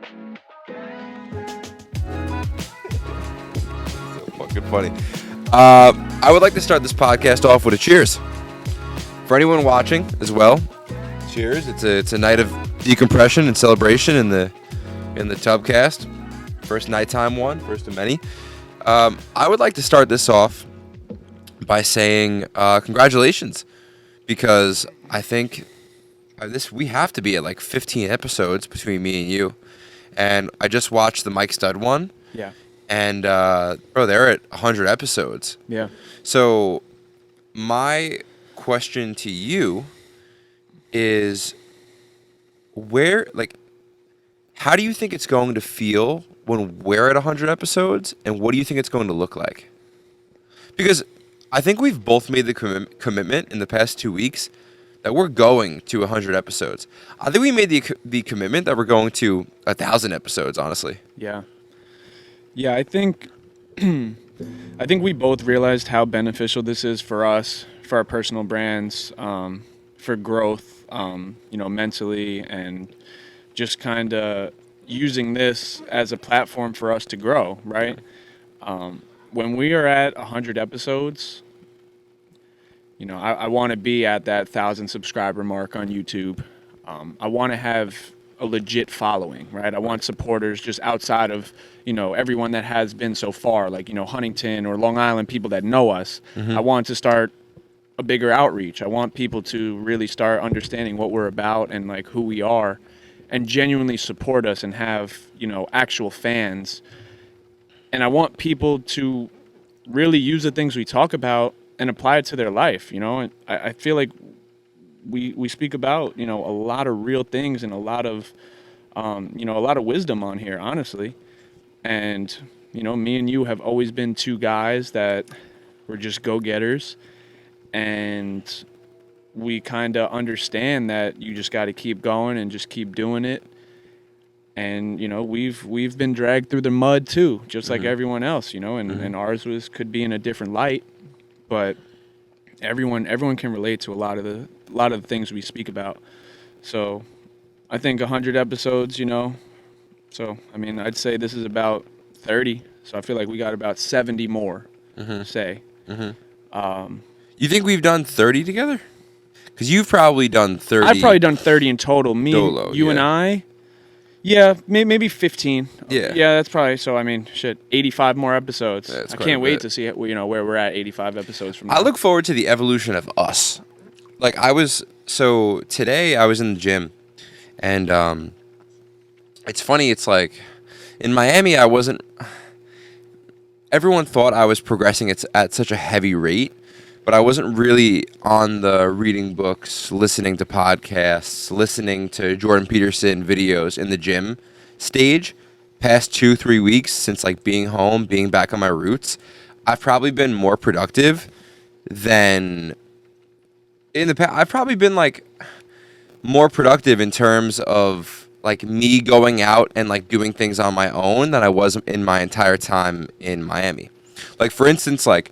So fucking funny. I would like to start this podcast off with a cheers. For anyone watching as well, cheers. It's a night of decompression and celebration in the TUBCAST. First nighttime one, first of many. I would like to start this off by saying congratulations, because I think we have to be at like 15 episodes between me and you. And I just watched the Mike Stud one. Yeah. And, bro, they're at 100 episodes. Yeah. So my question to you is how do you think it's going to feel when we're at 100 episodes, and what do you think it's going to look like? Because I think we've both made the commitment in the past 2 weeks that we're going to 100 episodes. I think we made the commitment that we're going to 1,000 episodes, honestly. Yeah. Yeah, I think we both realized how beneficial this is for us, for our personal brands, for growth, mentally, and just kind of using this as a platform for us to grow, right? When we are at 100 episodes, I want to be at that 1,000 subscriber mark on YouTube. I want to have a legit following, right? I want supporters just outside of, everyone that has been so far, like, Huntington or Long Island, people that know us. Mm-hmm. I want to start a bigger outreach. I want people to really start understanding what we're about and like who we are, and genuinely support us and have, actual fans. And I want people to really use the things we talk about and apply it to their life, and I feel like we speak about, a lot of real things and a lot of wisdom on here, honestly. And, me and you have always been two guys that were just go-getters, and we kind of understand that you just got to keep going and just keep doing it. And, we've been dragged through the mud too, just like everyone else, and ours could be in a different light, but everyone can relate to a lot of the things we speak about. So I think 100 episodes, so, I'd say this is about 30. So I feel like we got about 70 more, say. Mm-hmm. You think we've done 30 together? Because you've probably done 30. I've probably done 30 in total. Me, Dolo, you, yeah. and I. Yeah, maybe 15. Yeah. Yeah, that's probably, 85 more episodes. That's I quite can't a wait bit. to see, where we're at 85 episodes from now. I look forward to the evolution of us. Like, today I was in the gym, and it's funny, it's like, in Miami everyone thought I was progressing at such a heavy rate, but I wasn't really on the reading books, listening to podcasts, listening to Jordan Peterson videos in the gym stage. Past 2-3 weeks since like being home, being back on my roots, I've probably been more productive than in the past. I've probably been like more productive in terms of like me going out and like doing things on my own than I was in my entire time in Miami. Like, for instance, like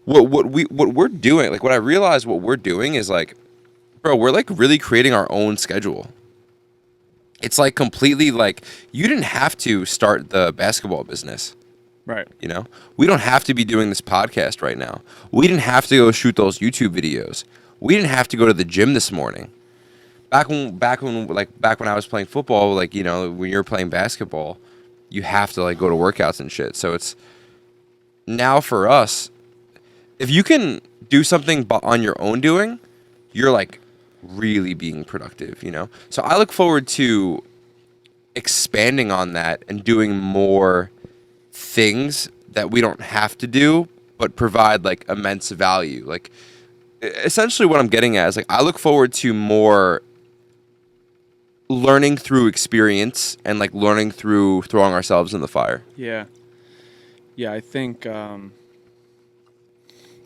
what we're doing, like what I realized what we're doing is like, bro, we're like really creating our own schedule. It's like completely like, you didn't have to start the basketball business. Right. We don't have to be doing this podcast right now. We didn't have to go shoot those YouTube videos. We didn't have to go to the gym this morning. Back when I was playing football, like, when you're playing basketball, you have to like go to workouts and shit. So it's now for us, if you can do something on your own doing, you're like really being productive, So I look forward to expanding on that and doing more things that we don't have to do, but provide like immense value. Like, essentially what I'm getting at is like, I look forward to more learning through experience and like learning through throwing ourselves in the fire. Yeah. Yeah, I think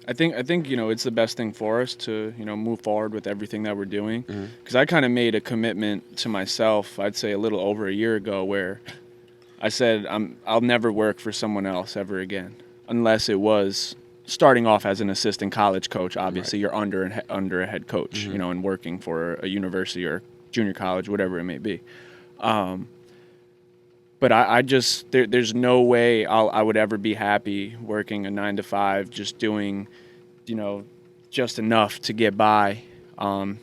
it's the best thing for us to move forward with everything that we're doing, because I kind of made a commitment to myself, I'd say a little over a year ago, where I said I'll never work for someone else ever again, unless it was starting off as an assistant college coach. Obviously, right. You're under a head coach, and working for a university or junior college, whatever it may be. But I just there's no way I would ever be happy working a 9 to 5, just doing, you know, just enough to get by, and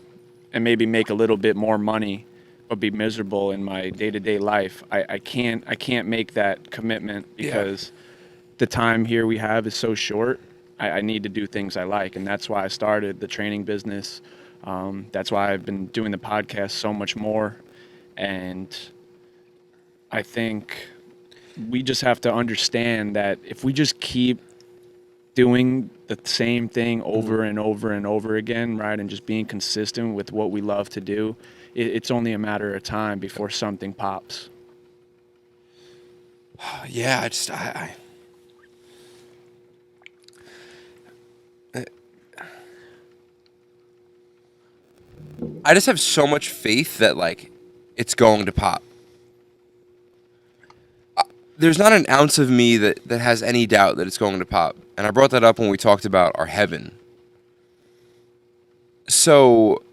maybe make a little bit more money, but be miserable in my day-to-day life. I can't make that commitment because the time here we have is so short. I need to do things I like, and that's why I started the training business. That's why I've been doing the podcast so much more, and I think we just have to understand that if we just keep doing the same thing over and over and over again, right, and just being consistent with what we love to do, it's only a matter of time before something pops. Yeah, I just have so much faith that like it's going to pop. There's not an ounce of me that has any doubt that it's going to pop. And I brought that up when we talked about our heaven. So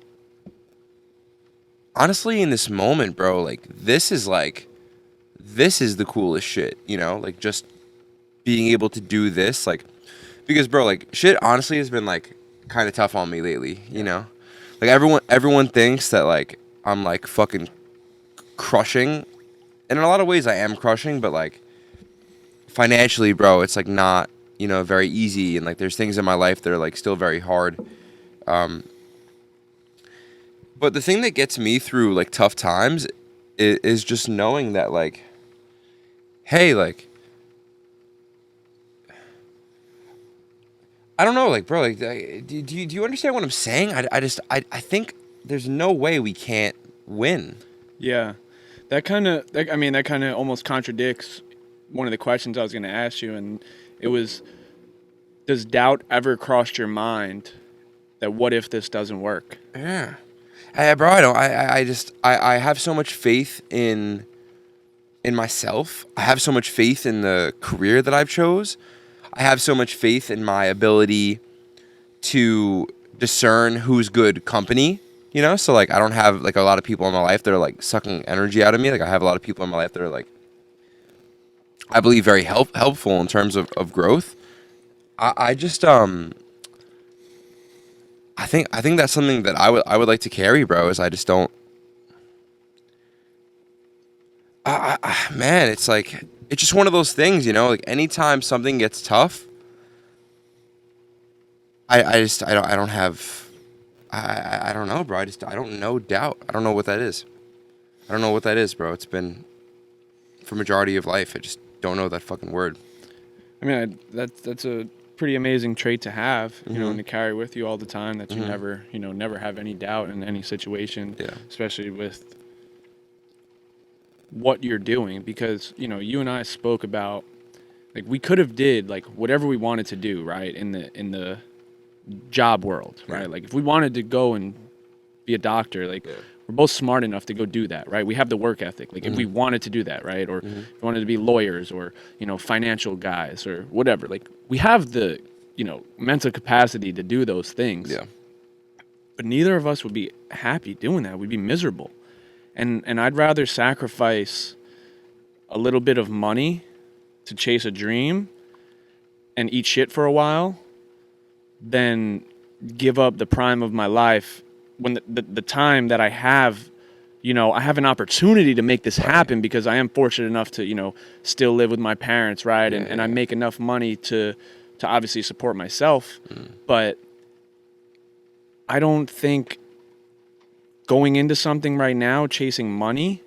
honestly, in this moment, bro, like this is the coolest shit, you know? Like just being able to do this, like, because bro, like shit honestly has been like kind of tough on me lately, you know? Like everyone thinks that like I'm like fucking crushing. And in a lot of ways I am crushing, but like financially, bro, it's like not, you know, very easy, and like there's things in my life that are like still very hard. But the thing that gets me through like tough times is just knowing that like, hey, like, I don't know, like, bro, like, do you understand what I'm saying? I think there's no way we can't win. Yeah, that kind of almost contradicts one of the questions I was going to ask you, and it was, does doubt ever cross your mind that what if this doesn't work? Yeah. Bro, I have so much faith in myself. I have so much faith in the career that I've chose. I have so much faith in my ability to discern who's good company, you know? So like I don't have like a lot of people in my life that are like sucking energy out of me. Like I have a lot of people in my life that are like, I believe very helpful in terms of growth. I just I think that's something that I would like to carry, bro. Is I just don't. Man, it's like it's just one of those things, you know. Like anytime something gets tough, I don't have. I don't know, bro. I don't know doubt. I don't know what that is. I don't know what that is, bro. It's been for majority of life. I just don't know that fucking word. I mean, that's a pretty amazing trait to have, you know, and to carry with you all the time, that you never have any doubt in any situation, especially with what you're doing, because, you know, you and I spoke about, like, we could have did like whatever we wanted to do, right, in the job world, right? Like if we wanted to go and be a doctor, like we're both smart enough to go do that, right? We have the work ethic. Like if we wanted to do that, right? Or if we wanted to be lawyers or, you know, financial guys or whatever, like we have the, you know, mental capacity to do those things. Yeah. But neither of us would be happy doing that. We'd be miserable. And I'd rather sacrifice a little bit of money to chase a dream and eat shit for a while than give up the prime of my life when the time that I have, you know, I have an opportunity to make this happen because I am fortunate enough to, you know, still live with my parents, right? And I make enough money to obviously support myself. But I don't think going into something right now, chasing money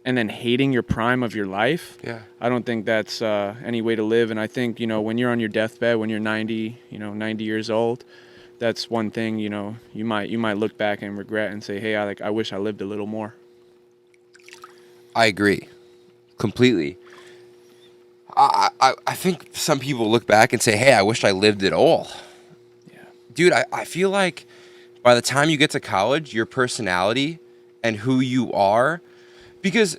and then hating your prime of your life, I don't think that's any way to live. And I think, you know, when you're on your deathbed, when you're 90 years old, that's one thing, you know, you might look back and regret and say, hey, I wish I lived a little more. I agree completely. I think some people look back and say, hey, I wish I lived it all. Yeah. Dude, I feel like by the time you get to college, your personality and who you are, because,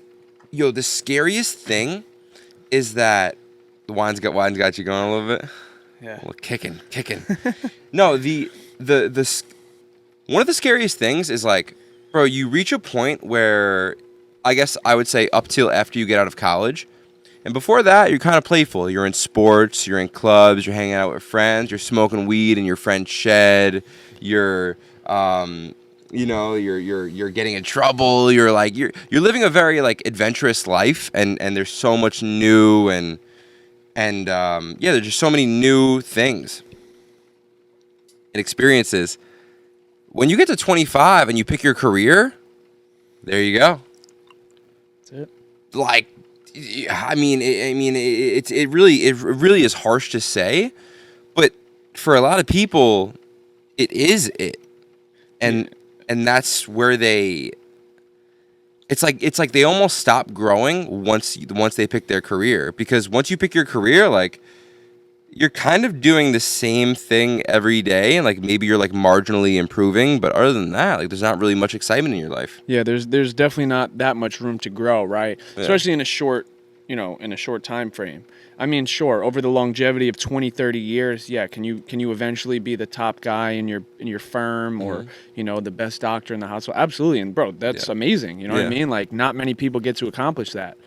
yo, the scariest thing is that the wine's got you going a little bit. Yeah. Well, kicking. No, the one of the scariest things is like, bro, you reach a point where I guess I would say up till after you get out of college, And before that, you're kind of playful. You're in sports, you're in clubs, you're hanging out with friends, you're smoking weed in your friend's shed, you're you're getting in trouble. You're living a very like adventurous life, and there's so much new and there's just so many new things and experiences. When you get to 25 and you pick your career, there you go. That's it. Like, it really is harsh to say, but for a lot of people, it is it, and that's where it's like they almost stop growing once they pick their career, because once you pick your career, like, you're kind of doing the same thing every day, and like maybe you're like marginally improving, but other than that, like, there's not really much excitement in your life. Yeah, there's definitely not that much room to grow, right? Yeah. Especially in a short time frame. I mean, sure, over the longevity of 20, 30 years, yeah, can you eventually be the top guy in your firm, or, the best doctor in the hospital? Absolutely. And bro, that's amazing. You know what I mean? Like, not many people get to accomplish that.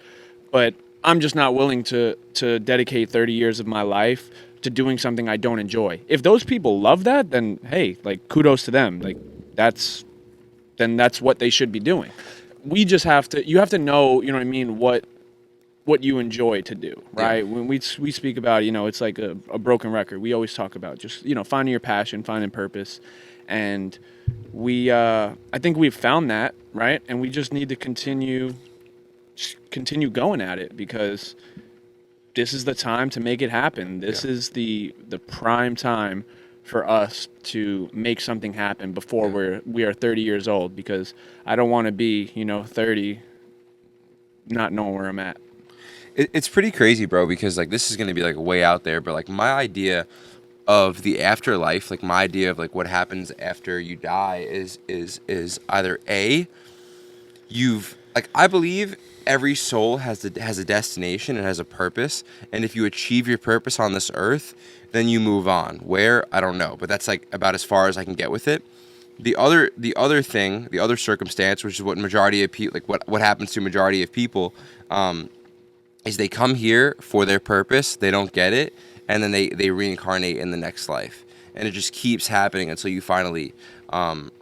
But I'm just not willing to dedicate 30 years of my life to doing something I don't enjoy. If those people love that, then hey, like, kudos to them. Like, that's what they should be doing. You have to know, you know what I mean, what you enjoy to do, right? When we speak about, it's like a broken record. We always talk about just, finding your passion, finding purpose. And I think we've found that, right? And we just need to continue going at it, because this is the time to make it happen. This is the prime time for us to make something happen before we are 30 years old, because I don't want to be, 30 not knowing where I'm at. It's pretty crazy, bro, because like, this is going to be like way out there, but like, my idea of the afterlife, like my idea of like what happens after you die is either I believe every soul has a destination and has a purpose, and if you achieve your purpose on this earth, then you move on. Where, I don't know, but that's like about as far as I can get with it. The other circumstance, which is what majority of people, like what happens to a majority of people, is they come here for their purpose, they don't get it, and then they reincarnate in the next life, and it just keeps happening until you finally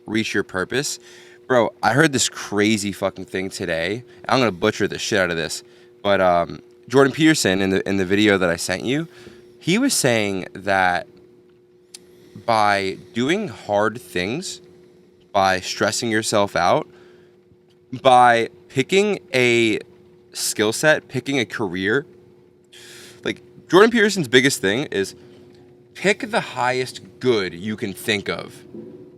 reach your purpose. Bro, I heard this crazy fucking thing today. I'm gonna butcher the shit out of this, but Jordan Peterson, in the video that I sent you, he was saying that by doing hard things, by stressing yourself out, by picking a skill set, picking a career, like, Jordan Peterson's biggest thing is pick the highest good you can think of.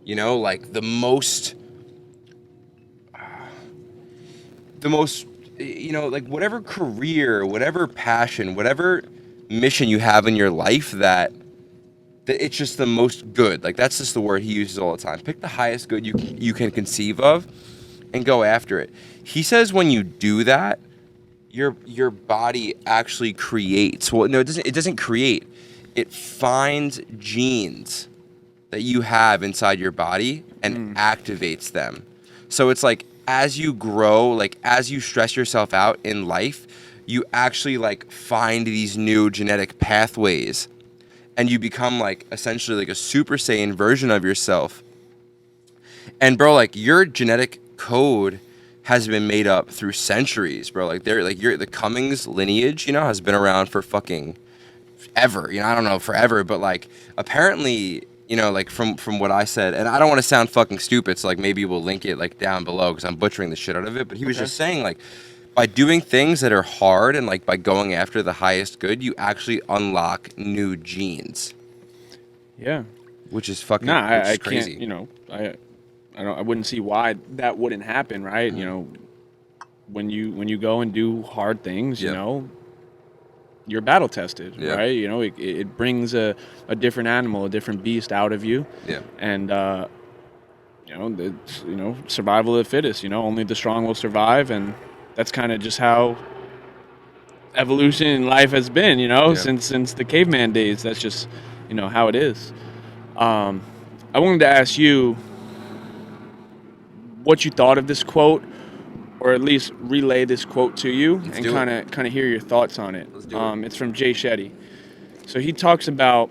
Like the most, like, whatever career, whatever passion, whatever mission you have in your life, that it's just the most good. Like, that's just the word he uses all the time. Pick the highest good you can conceive of and go after it. He says when you do that, your body actually creates. Well, no, it doesn't create. It finds genes that you have inside your body and activates them. So it's like, as you grow, like, as you stress yourself out in life, you actually like find these new genetic pathways, and you become like essentially like a Super Saiyan version of yourself. And bro, like, your genetic code has been made up through centuries, bro. Like, the Cummings lineage, has been around for fucking ever. I don't know, forever, but like, apparently, like, from what I said, and I don't want to sound fucking stupid, so like, maybe we'll link it like down below, because I'm butchering the shit out of it. But he was just saying, like, by doing things that are hard and like by going after the highest good, you actually unlock new genes. Yeah, which is fucking I crazy. Can't, I wouldn't see why that wouldn't happen, right? When you go and do hard things, you're battle tested, right? It brings a different animal, a different beast out of you. Yeah. And it's, survival of the fittest. Only the strong will survive, and that's kind of just how evolution in life has been. Since the caveman days. That's just how it is. I wanted to ask you what you thought of this quote, or at least relay this quote to you Let's and do it. kind of hear your thoughts on it. Let's do it. It's from Jay Shetty. So he talks about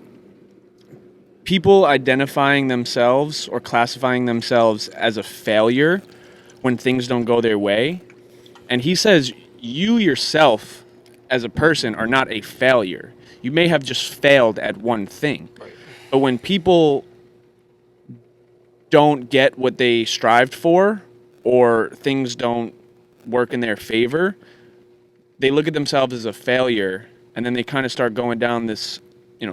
people identifying themselves or classifying themselves as a failure when things don't go their way. And he says you yourself as a person are not a failure. You may have just failed at one thing. But when people don't get what they strived for or things don't work in their favor, they look at themselves as a failure, and then they kind of start going down this,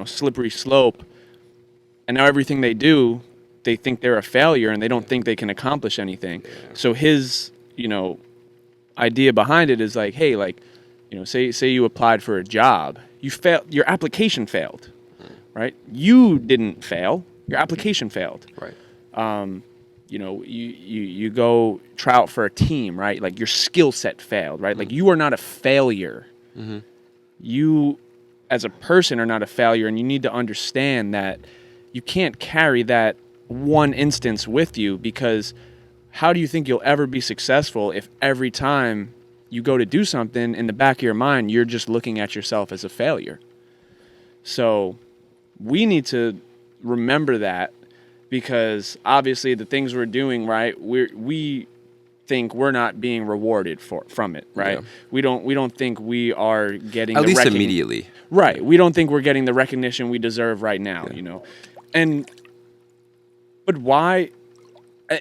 slippery slope. And now everything they do, they think they're a failure and they don't think they can accomplish anything. So his, idea behind it is like, hey, say you applied for a job, you failed, your application failed, right? You didn't fail, your application failed. Right. You go try out for a team, right? Like your skill set failed, right? Like you are not a failure. Mm-hmm. You as a person are not a failure, and you need to understand that you can't carry that one instance with you, because how do you think you'll ever be successful if every time you go to do something, in the back of your mind, you're just looking at yourself as a failure? So we need to remember that, because obviously the things we're doing, right, we think we're not being rewarded from it, right? Yeah. We don't think we are getting At least immediately. Right. We don't think we're getting the recognition we deserve right now, But why?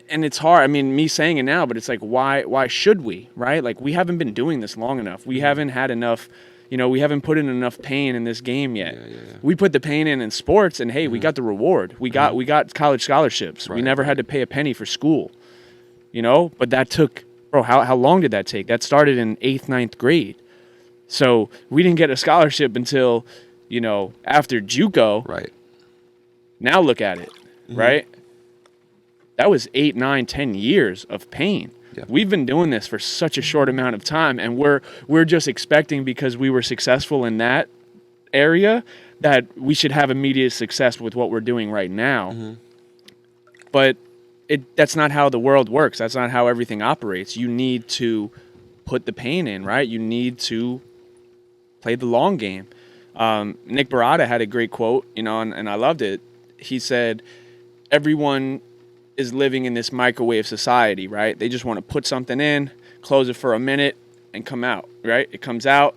And it's hard. I mean, me saying it now, but it's like, why should we, right? Like, we haven't been doing this long enough. We haven't had enough, we haven't put in enough pain in this game yet. Yeah. We put the pain in sports, and hey, we got the reward. We got college scholarships. Right, we never had to pay a penny for school, but that took, bro, how long did that take? That started in 8th, 9th grade. So we didn't get a scholarship until, after JUCO. Right. Now look at it, right? That was 8, 9, 10 years of pain. Yeah. We've been doing this for such a short amount of time, and we're just expecting, because we were successful in that area, that we should have immediate success with what we're doing right now. But that's not how the world works. That's not how everything operates. You need to put the pain in, right? You need to play the long game. Nick Barada had a great quote, and I loved it. He said, everyone is living in this microwave society, right? They just want to put something in, close it for a minute, and come out, right? It comes out.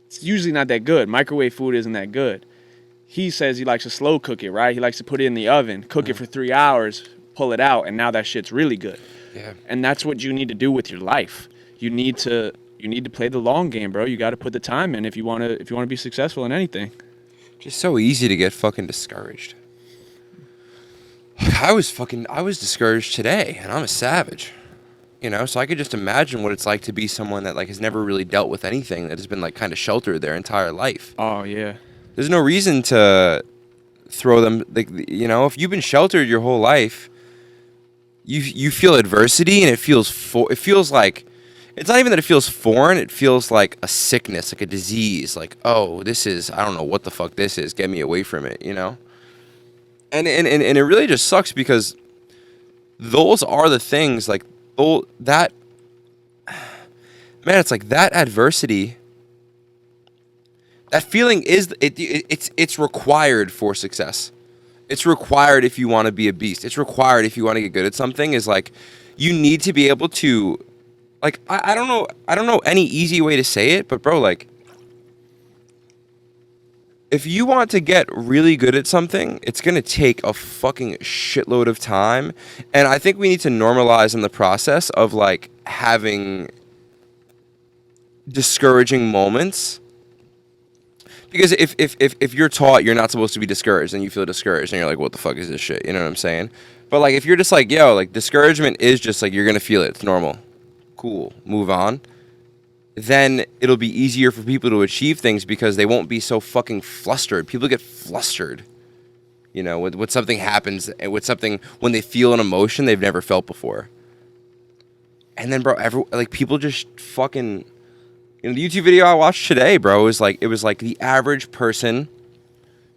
It's usually not that good. Microwave food isn't that good. He says he likes to slow cook it, right? He likes to put it in the oven, cook it for 3 hours, pull it out, and now that shit's really good. Yeah. And that's what you need to do with your life. You need to play the long game, bro. You got to put the time in if you want to be successful in anything. Just so easy to get fucking discouraged. I was discouraged today, and I'm a savage. So I could just imagine what it's like to be someone that has never really dealt with anything, that has been kind of sheltered their entire life. Oh yeah. There's no reason to throw them, if you've been sheltered your whole life, you feel adversity, and it feels like, it's not even that it feels foreign, it feels like a sickness, like a disease, like, oh, this is, I don't know what the fuck this is, get me away from it, And it really just sucks, because those are the things, that, man, it's like that adversity, that feeling it's required for success. It's required if you want to be a beast. It's required if you want to get good at something, is you need to be able to, I don't know any easy way to say it, but bro, if you want to get really good at something, it's going to take a fucking shitload of time. And I think we need to normalize in the process of having discouraging moments. Because if you're taught you're not supposed to be discouraged, and you feel discouraged, and you're like, what the fuck is this shit? You know what I'm saying? But if you're just discouragement is just you're going to feel it. It's normal. Cool. Move on. Then it'll be easier for people to achieve things, because they won't be so fucking flustered. People get flustered, when something happens, with something, when they feel an emotion they've never felt before. And then, bro, people just fucking, the YouTube video I watched today, bro, it was like the average person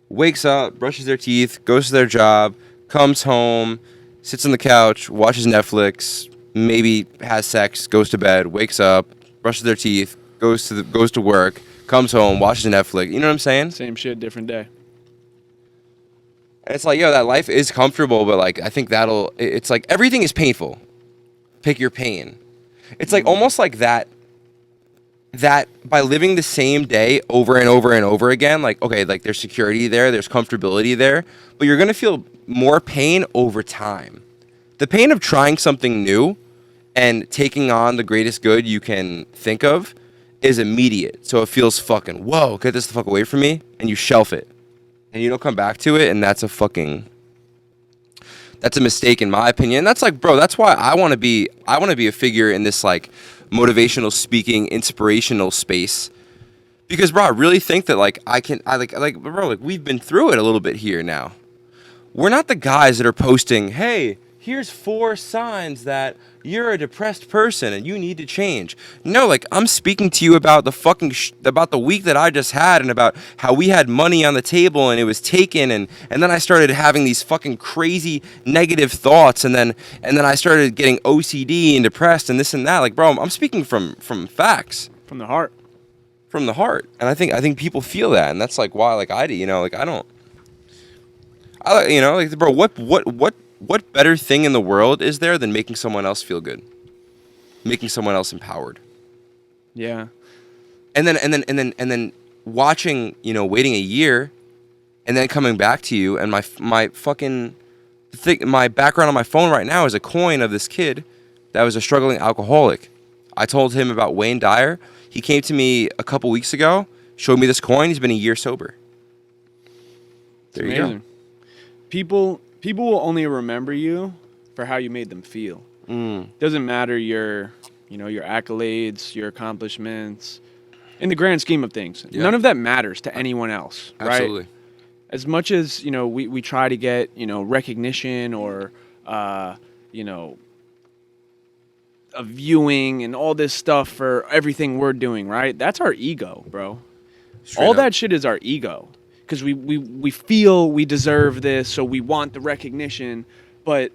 wakes up, brushes their teeth, goes to their job, comes home, sits on the couch, watches Netflix, maybe has sex, goes to bed, wakes up, brushes their teeth, goes to work, comes home, watches Netflix. You know what I'm saying? Same shit, different day. And it's like, yo, that life is comfortable, but like I think it's like everything is painful. Pick your pain. It's like almost like that by living the same day over and over and over again, like, okay, like there's security there, there's comfortability there, but you're gonna feel more pain over time. The pain of trying something new and taking on the greatest good you can think of is immediate. So it feels fucking, whoa, get this the fuck away from me, and you shelf it. And you don't come back to it, and that's a mistake in my opinion. That's like, bro, that's why I want to be a figure in this like motivational speaking, inspirational space. Because bro, I really think that like bro, like we've been through it a little bit here now. We're not the guys that are posting, "Hey, here's 4 signs that you're a depressed person and you need to change." No, like I'm speaking to you about the about the week that I just had and about how we had money on the table and it was taken and then I started having these fucking crazy negative thoughts and then I started getting OCD and depressed and this and that. Like, bro, I'm speaking from facts. From the heart. From the heart. And I think people feel that, and that's like why like I do, you know, like you know, like bro, what better thing in the world is there than making someone else feel good? Making someone else empowered. Yeah. And then watching, you know, waiting a year and then coming back to you, and my background on my phone right now is a coin of this kid that was a struggling alcoholic. I told him about Wayne Dyer. He came to me a couple weeks ago, showed me this coin. He's been a year sober. There you go. People will only remember you for how you made them feel. Doesn't matter your accolades, your accomplishments. In the grand scheme of things, none of that matters to anyone else, right? Absolutely. As much as, you know, we try to get, you know, recognition or, you know, a viewing and all this stuff for everything we're doing, right? That's our ego, bro. Straight all up. that shit is our ego. Because we feel we deserve this, so we want the recognition, but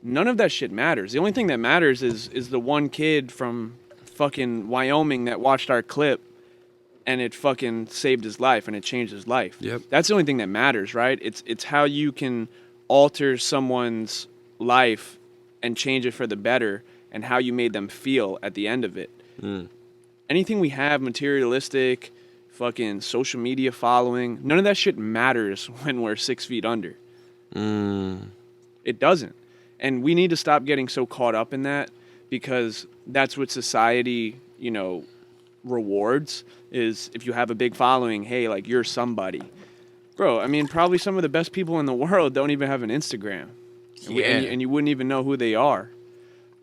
none of that shit matters. The only thing that matters is the one kid from fucking Wyoming that watched our clip and it fucking saved his life and it changed his life. Yep. That's the only thing that matters, right? It's how you can alter someone's life and change it for the better and how you made them feel at the end of it. Anything we have, materialistic, fucking social media following, none of that shit matters when we're 6 feet under. It doesn't. And we need to stop getting so caught up in that, because that's what society, you know, rewards, is if you have a big following, hey, like you're somebody. Bro, I mean, probably some of the best people in the world don't even have an Instagram. And you wouldn't even know who they are.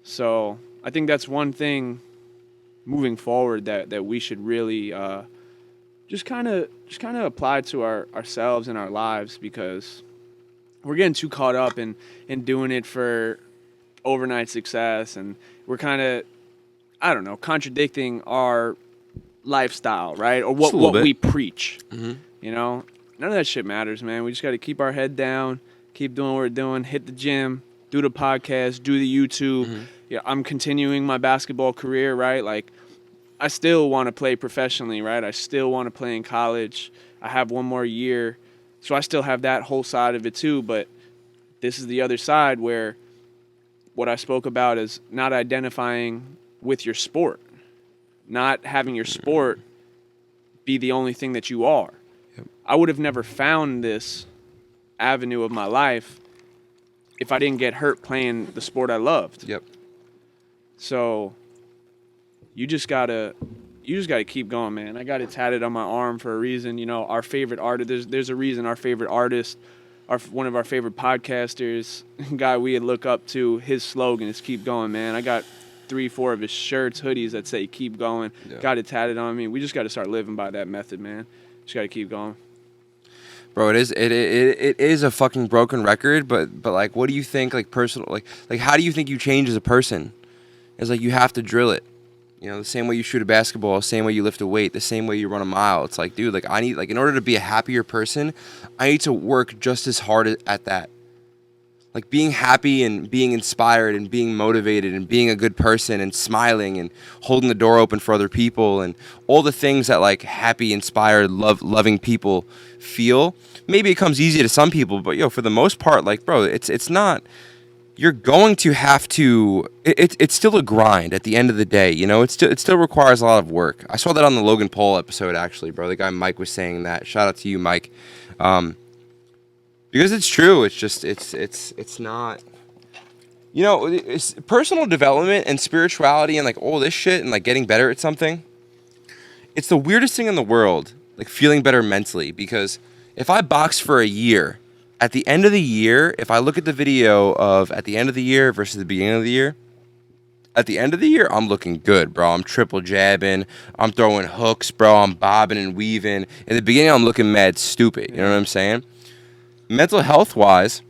So I think that's one thing moving forward that we should really just kind of apply to ourselves and our lives, because we're getting too caught up in doing it for overnight success, and we're kind of, I don't know, contradicting our lifestyle, right? Or what we preach. You know, none of that shit matters, man. We just got to keep our head down, keep doing what we're doing, hit the gym, do the podcast, do the YouTube. Yeah, I'm continuing my basketball career, right? Like, I still want to play professionally, right? I still want to play in college. I have one more year. So I still have that whole side of it too, but this is the other side where what I spoke about is not identifying with your sport, not having your sport be the only thing that you are. Yep. I would have never found this avenue of my life if I didn't get hurt playing the sport I loved. Yep. So you just gotta keep going, man. I got it tatted on my arm for a reason. You know, our favorite artist, there's a reason our favorite artist, one of our favorite podcasters, guy we look up to, his slogan is keep going, man. I got 3-4 of his shirts, hoodies that say keep going. Yeah. Got it tatted on me. We just got to start living by that method, man. Just got to keep going. Bro, it is a fucking broken record, but like, what do you think, like, personal, like how do you think you change as a person? It's like you have to drill it. You know, the same way you shoot a basketball, the same way you lift a weight, the same way you run a mile. It's like, dude, like I need, like, in order to be a happier person, I need to work just as hard at that. Like being happy and being inspired and being motivated and being a good person and smiling and holding the door open for other people and all the things that like happy, inspired, loving people feel. Maybe it comes easy to some people, but for the most part, like bro, it's not. You're going to have to. It's still a grind at the end of the day. It still requires a lot of work. I saw that on the Logan Paul episode actually, bro. The guy Mike was saying that. Shout out to you, Mike. Because it's true. It's just it's not. It's personal development and spirituality and like all this shit and like getting better at something. It's the weirdest thing in the world, like feeling better mentally. Because if I box for a year, at the end of the year, if I look at the video of at the end of the year versus the beginning of the year, at the end of the year, I'm looking good, bro. I'm triple jabbing. I'm throwing hooks, bro. I'm bobbing and weaving. In the beginning, I'm looking mad stupid. You know what I'm saying? Mental health wise,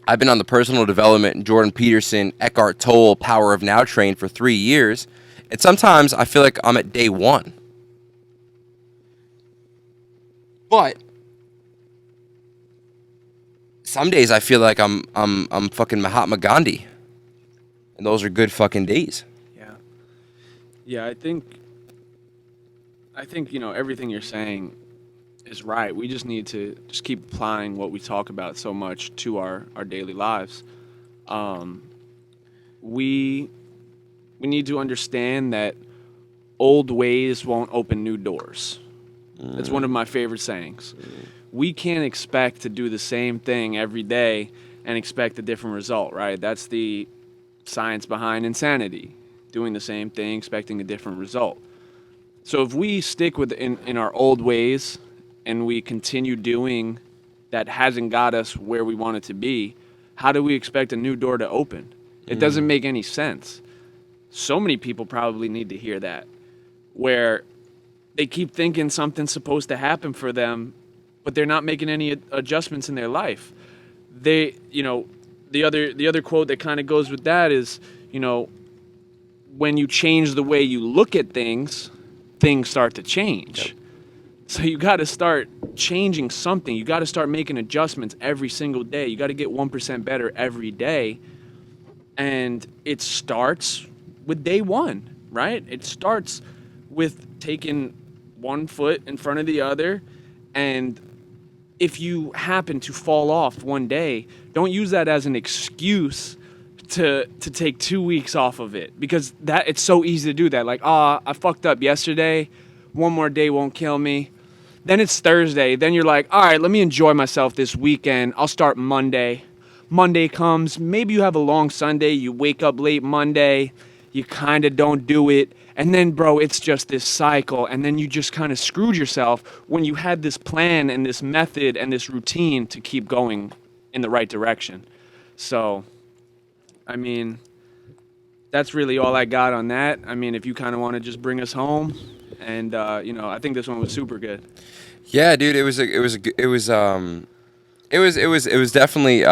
I've been on the personal development Jordan Peterson, Eckhart Tolle, Power of Now train for 3 years. And sometimes I feel like I'm at day one. But some days I feel like I'm fucking Mahatma Gandhi. And those are good fucking days. Yeah. Yeah, I think everything you're saying is right. We just need to just keep applying what we talk about so much to our daily lives. We need to understand that old ways won't open new doors. It's one of my favorite sayings. We can't expect to do the same thing every day and expect a different result, right? That's the science behind insanity. Doing the same thing, expecting a different result. So if we stick with in our old ways and we continue doing that hasn't got us where we want it to be, how do we expect a new door to open? It doesn't make any sense. So many people probably need to hear that, where they keep thinking something's supposed to happen for them, but they're not making any adjustments in their life. The other quote that kind of goes with that is, when you change the way you look at things, things start to change. Yep. So you got to start changing something. You got to start making adjustments every single day. You got to get 1% better every day. And it starts with day one, right? It starts with taking one foot in front of the other. And if you happen to fall off one day, don't use that as an excuse to take 2 weeks off of it, because that it's so easy to do that. Like, I fucked up yesterday. One more day won't kill me. Then it's Thursday. Then you're like, all right, let me enjoy myself this weekend. I'll start Monday. Monday comes. Maybe you have a long Sunday. You wake up late Monday. You kind of don't do it. And then, bro, it's just this cycle. And then you just kind of screwed yourself when you had this plan and this method and this routine to keep going in the right direction. So, I mean, that's really all I got on that. I mean, if you kind of want to just bring us home. And I think this one was super good. Yeah, dude, it was definitely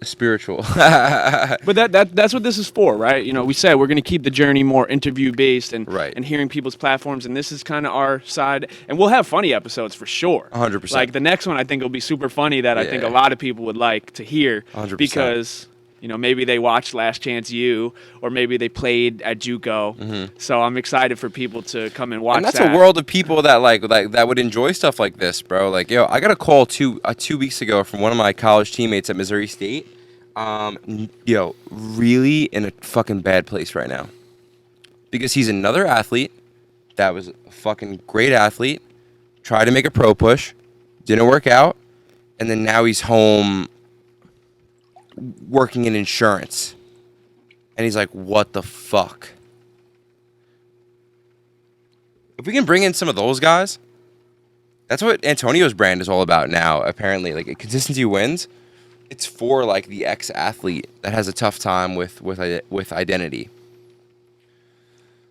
spiritual. But that's what this is for, right? We said we're going to keep the journey more interview based and right. and hearing people's platforms, and this is kind of our side. And we'll have funny episodes for sure. 100%. Like the next one, I think will be super funny that I think a lot of people would like to hear 100%. Because maybe they watched Last Chance U, or maybe they played at JUCO. Mm-hmm. So I'm excited for people to come and watch. And that's a world of people that like that would enjoy stuff like this, bro. Like, I got a call 2 weeks ago from one of my college teammates at Missouri State. Really in a fucking bad place right now, because he's another athlete that was a fucking great athlete, tried to make a pro push, didn't work out, and then now he's home working in insurance. And he's like, what the fuck? If we can bring in some of those guys, that's what Antonio's brand is all about now, apparently. Like, consistency wins. It's for, like, the ex-athlete that has a tough time with identity.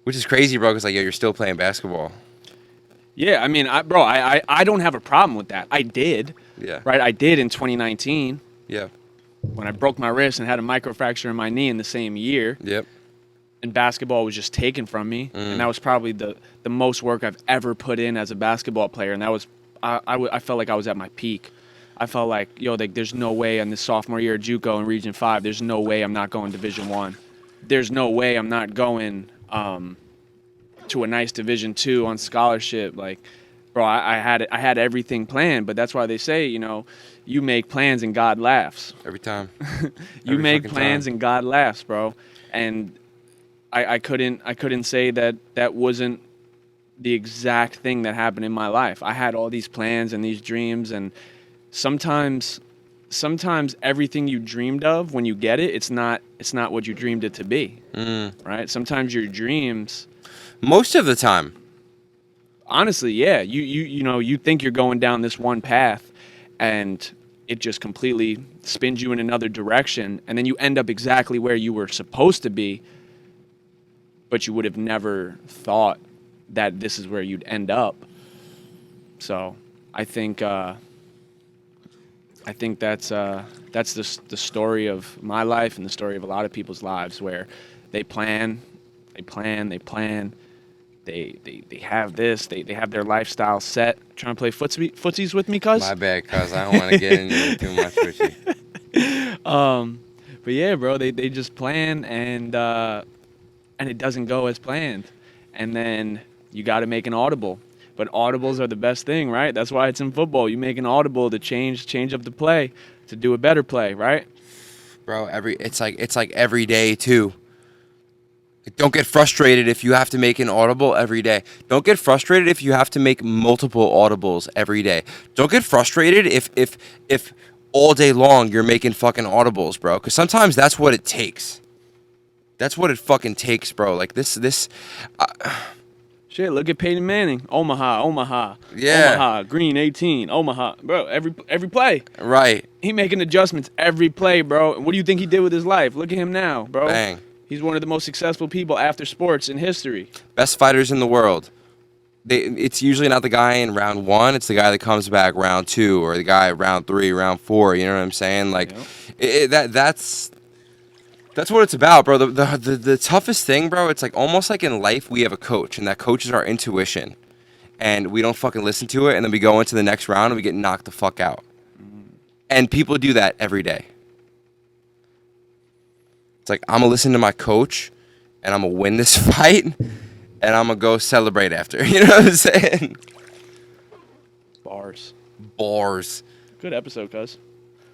Which is crazy, bro, because, like, you're still playing basketball. Yeah, I mean, I don't have a problem with that. I did. Yeah. Right? I did in 2019. Yeah. When I broke my wrist and had a microfracture in my knee in the same year. Yep. And basketball was just taken from me. And that was probably the most work I've ever put in as a basketball player. And that was, I felt like I was at my peak. I felt like, yo, like, there's no way in the sophomore year of JUCO in Region 5, there's no way I'm not going Division 1. There's no way I'm not going to a nice Division 2 on scholarship. Like, bro, I had everything planned, but that's why they say, you make plans and God laughs. Every time. You make plans and God laughs, bro. And I couldn't say that wasn't the exact thing that happened in my life. I had all these plans and these dreams, and sometimes everything you dreamed of, when you get it, it's not what you dreamed it to be. Right? Sometimes your dreams, most of the time, honestly, yeah, you think you're going down this one path, and it just completely spins you in another direction, and then you end up exactly where you were supposed to be, but you would have never thought that this is where you'd end up. So I think that's the story of my life and the story of a lot of people's lives, where they plan, they have this, they have their lifestyle set. Trying to play footsies with me, cuz? My bad, cuz I don't want to get into it too much with you. But yeah, bro, they just plan, and it doesn't go as planned, and then you got to make an audible. But audibles are the best thing, right? That's why it's in football. You make an audible to change up the play, to do a better play, right? Bro, it's like every day too. Don't get frustrated if you have to make an audible every day. Don't get frustrated if you have to make multiple audibles every day. Don't get frustrated if all day long you're making fucking audibles, bro. Because sometimes that's what it takes. That's what it fucking takes, bro. Like this. Shit, look at Peyton Manning. Omaha. Yeah. Omaha, Green 18, Omaha. Bro, every play. Right. He making adjustments every play, bro. And what do you think he did with his life? Look at him now, bro. Bang. He's one of the most successful people after sports in history. Best fighters in the world. It's usually not the guy in round 1. It's the guy that comes back round 2, or the guy round 3, round 4. You know what I'm saying? Like, that's what it's about, bro. The toughest thing, bro, it's like almost like in life we have a coach, and that coach is our intuition. And we don't fucking listen to it, and then we go into the next round and we get knocked the fuck out. And people do that every day. It's like, I'm going to listen to my coach, and I'm going to win this fight, and I'm going to go celebrate after. You know what I'm saying? Bars. Good episode, cuz.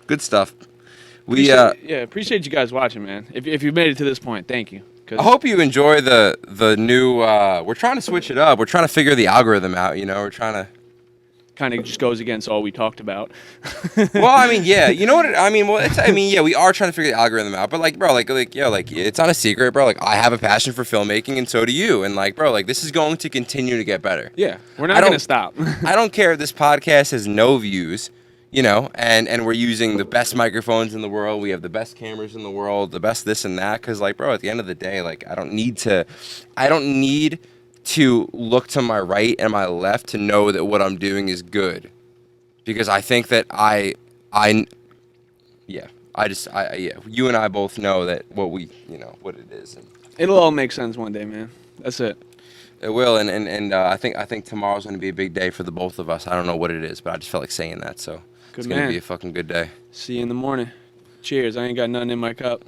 Good stuff. Appreciate you guys watching, man. If you've made it to this point, thank you. I hope you enjoy the new. We're trying to switch it up. We're trying to figure the algorithm out. We're trying to. Kind of just goes against all we talked about. Well, I mean, yeah, you know what? Yeah, we are trying to figure the algorithm out. But like, bro, it's not a secret, bro. Like, I have a passion for filmmaking, and so do you. And like, bro, like, this is going to continue to get better. Yeah, we're not gonna stop. I don't care if this podcast has no views. And we're using the best microphones in the world. We have the best cameras in the world, the best this and that. Because, like, bro, at the end of the day, like, I don't need to look to my right and my left to know that what I'm doing is good. Because I think that you and I both know that what it is. And it'll all make sense one day, man. That's it. It will, and I think tomorrow's going to be a big day for the both of us. I don't know what it is, but I just felt like saying that, so it's going to be a fucking good day. See you in the morning. Cheers. I ain't got nothing in my cup.